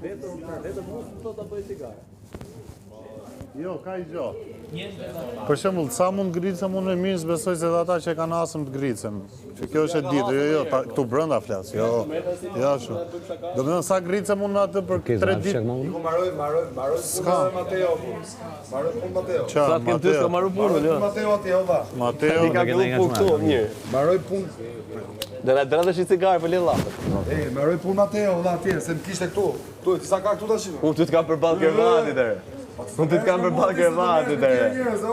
Vetëm mos të ta bëj cigare. Jo, ka I gjo. Për shembull, sa mund gricën mund me mirë, besoj se ata që kanë asëm të gricën. Që kjo është e ditë, jo, këtu brenda flas. Jo. Ja shu. Do të thënë sa gricën mund atë për 3 ditë. Iku maroj Mateo. Maroj punë Mateo. Sa Sa të kemë ty s'ka marrë punën, jo. Mateo atje, olla. Mateo. Ti ka filluar punë këtu, mirë. Maroj punë. Dhe na drejtë shi cigare për lillapët. Maroj punë Mateo, olla atje, se më kishte këtu. Tu, sa ka këtu tash? Unë ty të kam përballë kervatit ere. Unë ty të kam përballë kervatit ere.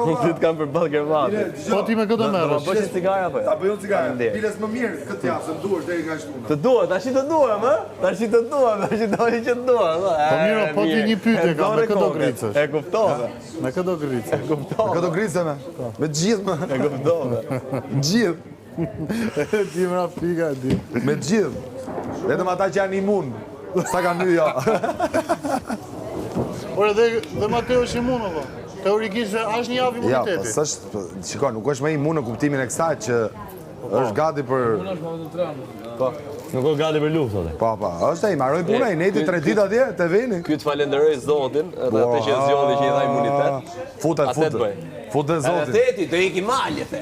Unë ty të kam përballë kervatit. Po ti me këtë Do merresh. bësh cigare apo? Ta bëjon cigare. Piles më mirë këtë javë, se më duhesh deri nga shtunë. Të duhet, tash të duhem, ë? Tash të duhem, tash doli që të duhem. Po mirë, po ti një pyetje kam me këto gricësh. E kuptova. Me këto gricësh. E kuptova. Këto grisë me. Me të gjithë më. E kuptova. Gjithë. Ti më Afrika e di. Me të gjithë. Vetëm ata që janë imun. Sa kanë hy, jo. Por edhe Mateo është imun apo? Teorikisht është një javë Ja, imuniteti. s'është, shiko, nuk është më imun në kuptimin e kësaj që është gati për Nuk është gati për luftë atë. po, është ai, marroi puna i neti 3 ditë atje te veni. Ky të falenderoj Zotin, edhe atë që zgjodhi që i dha imunitet. Atë të bëj. Futet Edhe Zotin. teti, do iki Mali, the.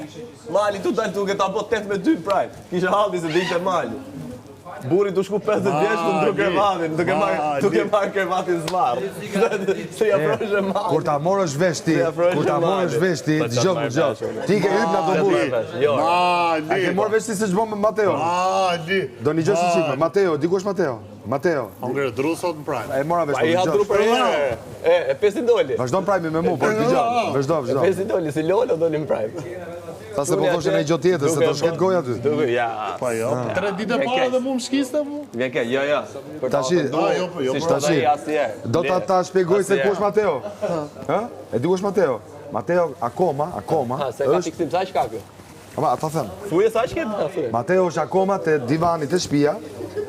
Mali tu dal duke ta bë 8-2 prime. Kisha halli se do ishte Mali. Burri tu shku 50 vjeç ku ndro kervatin, duke marr kervatin zvarr. Se ja afrohesh Mali. Kur ta morësh vesh ti, dëgjoj. Ti ke hyrë në autobus. Jo. A ke marrë vesh ti se ç'bën me Mateo? Ali. Do një gjë si çik. Mateo, dikush Mateo. Mateo. Hongre dru sot në prime. E mora vesh. Ai ha dru për herë. E 50 doli. Vazhdon prime me mua, por dëgjoj. Vazhdo. 50 doli si Lolo doli në prime. Ta se po thoshe në gjë tjetër se do shket goja ty. Ja. Po jo. 3 ditë para dhe mu më shkiste mu. Vjen kë, jo. Tashi, Si tashi. asnjëherë. Do ta shpjegoj se kush Mateo. Ë? E di kush Mateo? Mateo akoma Se ka fiksim sa çka ky. Ama ata them. Thuje sa çka thuje. Mateo është akoma te divani të shtëpia,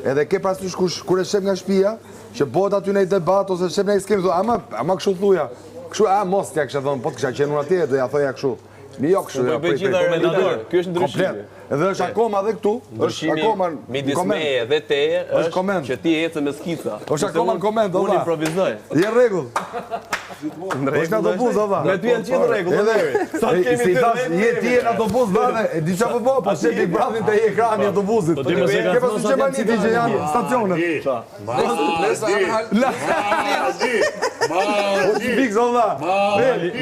edhe ke parasysh kush kur e shep nga shtëpia, që bëhet aty në debat ose shep në skem, ama kështu thuja. Kështu mos t'ja kisha thënë, po të kisha qenë unë atje do ja thoja kështu. Jo kështu. Po bëj gjithë komentator. Ky është ndryshimi. Edhe është akoma edhe këtu, është akoma midis meje dhe teje është koment. Që ti ecë me skica. Është akoma në koment, Unë improvizoj. Je rregull. Është në autobus, ova. Me ty janë gjithë rregull. Sa kemi si thash, je ti në autobus vade, e di çfarë po, po sheh Big Brother te ekrani i autobusit. ti më se ka ke pasur Gjermani ti që janë stacionet. Është Big Zova.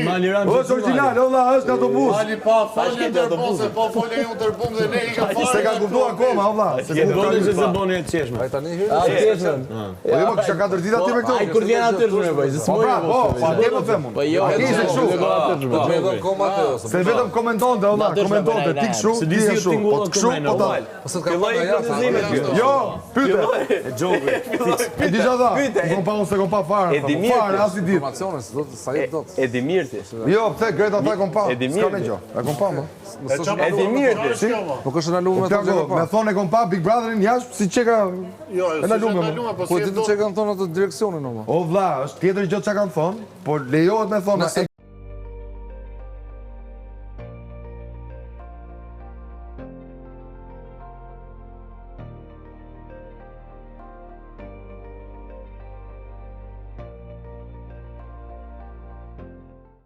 Maliran. Është original, olla, është në autobus. Ali pa folje tërbum se po folje unë tërbum dhe ne I ka fare. Se ka kuptuar akoma, olla. Boni që se boni e qeshme. Ai tani hyrë. Po jo, kisha 4 ditë atje me këto. Ai kur vjen aty shumë bëj, se Po pra, po atje më them unë. Po jo, Atje ishte kështu. Po më don komateo. Se vetëm komentonte, olla, komentonte ti kështu, ti kështu. Po kështu, po ta. Po s'ka fare jashtë. Jo, pyete. e gjovi. E di çfarë tha? Kom pa unë se kom pa fare. Fare as I ditë. Informacione se do të sa jep dot. Edimirti. Jo, pse Greta tha kom pa. Edimir. S'ka ne gjë. E kom pa më. Edimirti. Nuk është ndaluar me Plako, thonë. me thonë e kom pa Big Brotherin jashtë si çeka. Jo, E na lumë. po Po si ti të çe kanë thonë atë direksionin oma. O vlla, është tjetër gjë çka kanë thonë, por lejohet me thonë